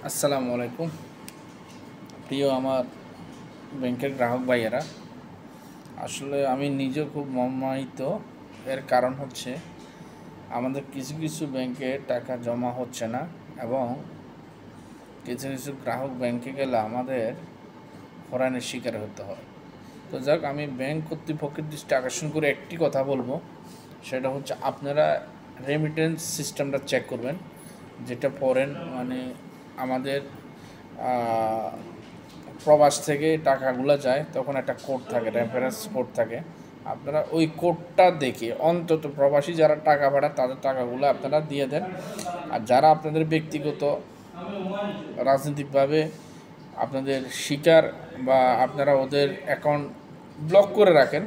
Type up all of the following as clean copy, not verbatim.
আসসালামু আলাইকুম প্রিয় আমার ব্যাংকের গ্রাহক ভাইয়েরা। আসলে আমি নিজেও খুব মর্মাহত। এর কারণ হচ্ছে আমাদের কিছু কিছু ব্যাংকে টাকা জমা হচ্ছে না এবং কিছু কিছু গ্রাহক ব্যাংকে গেলে আমাদের হয়রানির শিকার হতে হয়। তো যাক, আমি ব্যাংক কর্তৃপক্ষের দৃষ্টি আকর্ষণ করে একটি কথা বলবো, সেটা হচ্ছে আপনারা রেমিটেন্স সিস্টেমটা চেক করবেন। যেটা পড়েন মানে আমাদের প্রবাস থেকে টাকাগুলো যায়, তখন একটা কোড থাকে, রেফারেন্স কোড থাকে। আপনারা ওই কোডটা দেখে অন্তত প্রবাসী যারা টাকা পাঠায় তাদের টাকাগুলো আপনারা দিয়ে দেন। আর যারা আপনাদের ব্যক্তিগত রাজনৈতিকভাবে আপনাদের শিকার বা আপনারা ওদের অ্যাকাউন্ট ব্লক করে রাখেন,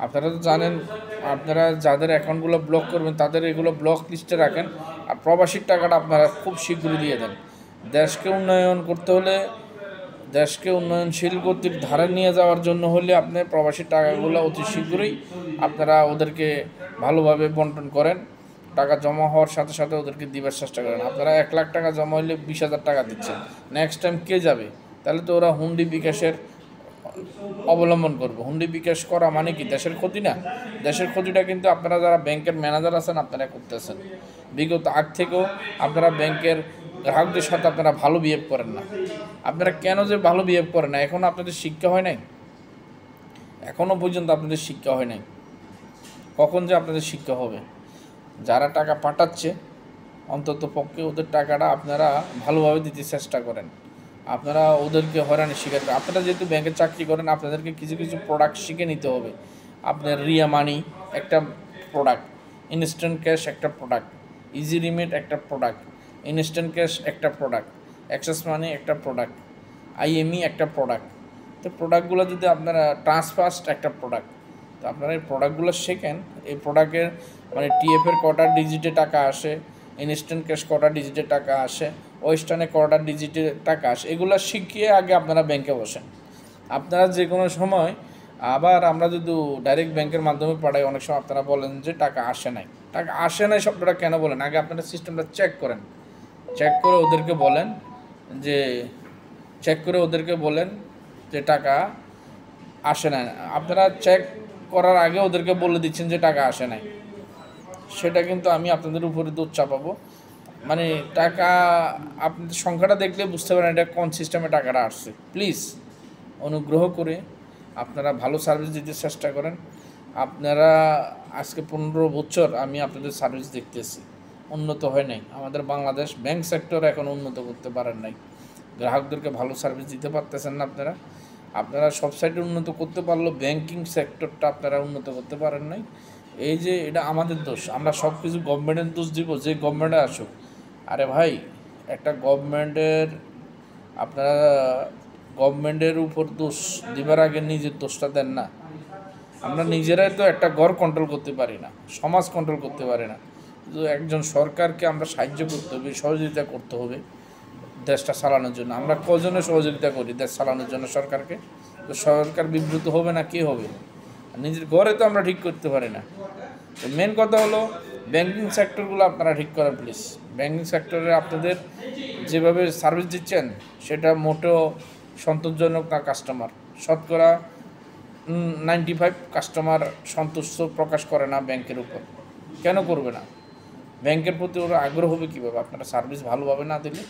আপনারা তো জানেন, আপনারা যাদের অ্যাকাউন্টগুলো ব্লক করবেন তাদের এগুলো ব্লক লিস্টে রাখেন। আর প্রবাসীর টাকাটা আপনারা খুব শীঘ্রই দিয়ে দেন। দেশকে উন্নয়ন করতে হলে, দেশকে উন্নয়নশীল গতির ধারে নিয়ে যাওয়ার জন্য হলে আপনি প্রবাসী টাকাগুলো অতি শীঘ্রই আপনারা ওদেরকে ভালোভাবে বন্টন করেন। টাকা জমা হওয়ার সাথে সাথে ওদেরকে দিবার চেষ্টা করেন। আপনারা 1,00,000 টাকা জমা হলে 20,000 টাকা দিচ্ছেন, নেক্সট টাইম কে যাবে? তাহলে তো ওরা হুন্ডি বিকাশের অবলম্বন করবে। হুন্ডি বিকাশ করা মানে কি দেশের ক্ষতি না? দেশের ক্ষতিটা কিন্তু আপনারা যারা ব্যাংকের ম্যানেজার আছেন আপনারা করতেছেন। বিগত আগ থেকেও আপনারা ব্যাংকের গ্রাহকদের সাথে আপনারা ভালো বিহেভ করেন না। আপনারা কেন যে ভালো বিহেভ করেন না? এখনও আপনাদের শিক্ষা হয় নাই? এখনও পর্যন্ত আপনাদের শিক্ষা হয় নাই। কখন যে আপনাদের শিক্ষা হবে? যারা টাকা পাঠাচ্ছে অন্তত পক্ষে ওদের টাকাটা আপনারা ভালোভাবে দিতে চেষ্টা করেন। আপনারা ওদেরকে হয়রানির শিকার করেন। আপনারা যেহেতু ব্যাংকে চাকরি করেন, আপনাদেরকে কিছু কিছু প্রোডাক্ট শিখে নিতে হবে। আপনার রিয়া মানি একটা প্রোডাক্ট, ইনস্ট্যান্ট ক্যাশ একটা প্রোডাক্ট, ইজি রিমিট একটা প্রোডাক্ট, ইনস্ট্যান্ট ক্যাশ একটা প্রোডাক্ট, অ্যাক্সেস মানি একটা প্রোডাক্ট, আইএমই একটা প্রোডাক্ট। তো প্রোডাক্টগুলো যদি আপনারা ট্রান্সফার্স্ট একটা প্রোডাক্ট, তো আপনারা এই প্রোডাক্টগুলো শেখেন। এই প্রোডাক্টের মানে টিএফের কটা ডিজিটে টাকা আসে, ইনস্ট্যান্ট ক্যাশ কটা ডিজিটে টাকা আসে, ওয়েস্টার্নে কটা ডিজিটে টাকা আসে, এগুলো শিখিয়ে আগে আপনারা ব্যাংকে বসেন। আপনারা যে কোনো সময়, আবার আমরা যদি ডাইরেক্ট ব্যাংকের মাধ্যমে পাঠাই, অনেক সময় আপনারা বলেন যে টাকা আসে নাই। টাকা আসে নাই শব্দটা কেন বলেন? আগে আপনারা সিস্টেমটা চেক করেন। চেক করে ওদেরকে বলেন যে যে টাকা আসে না। আপনারা চেক করার আগে ওদেরকে বলে দিচ্ছেন যে টাকা আসে নাই, সেটা কিন্তু আমি আপনাদের উপরে দোষ চাপাবো। মানে টাকা আপনাদের সংখ্যাটা দেখলে বুঝতে পারেন এটা কোন সিস্টেমে টাকাটা আসছে। প্লিজ অনুগ্রহ করে আপনারা ভালো সার্ভিস দিতে চেষ্টা করেন। আপনারা আজকে 15 বছর আমি আপনাদের সার্ভিস দেখতেছি, উন্নত হয় নাই। আমাদের বাংলাদেশ ব্যাংক সেক্টর এখন উন্নত করতে পারেন নাই। গ্রাহকদেরকে ভালো সার্ভিস দিতে পারতেছেন না। আপনারা সব সাইডে উন্নত করতে পারলেও ব্যাংকিং সেক্টরটা আপনারা উন্নত করতে পারেন নাই। এই যে এটা আমাদের দোষ, আমরা সব কিছু গভর্নমেন্টের দোষ দিব যে গভর্নমেন্টে আসুক। আরে ভাই, একটা গভর্নমেন্টের আপনারা গভর্নমেন্টের উপর দোষ দিবার আগে নিজের দোষটা দেন না। আমরা নিজেরাই তো একটা ঘর কন্ট্রোল করতে পারি না, সমাজ কন্ট্রোল করতে পারি না। তো একজন সরকারকে আমরা সাহায্য করতে হবে, সহযোগিতা করতে হবে দেশটা চালানোর জন্য। আমরা কজনে সহযোগিতা করি দেশ চালানোর জন্য সরকারকে? তো সরকার বিব্রত হবে না কে হবে? নিজের ঘরে তো আমরা ঠিক করতে পারি না। তো মেন কথা হলো ব্যাংকিং সেক্টরগুলো আপনারা ঠিক করেন প্লিজ। ব্যাংকিং সেক্টরে আপনাদের যেভাবে সার্ভিস দিচ্ছেন সেটা মোটেও সন্তোষজনক না। কাস্টমার শতকরা 95 কাস্টমার সন্তুষ্ট প্রকাশ করে না ব্যাংকের উপর। কেন করবে না? ব্যাংকের প্রতি ওরা আগ্রহ হবে কীভাবে আপনারা সার্ভিস ভালোভাবে না দিলে?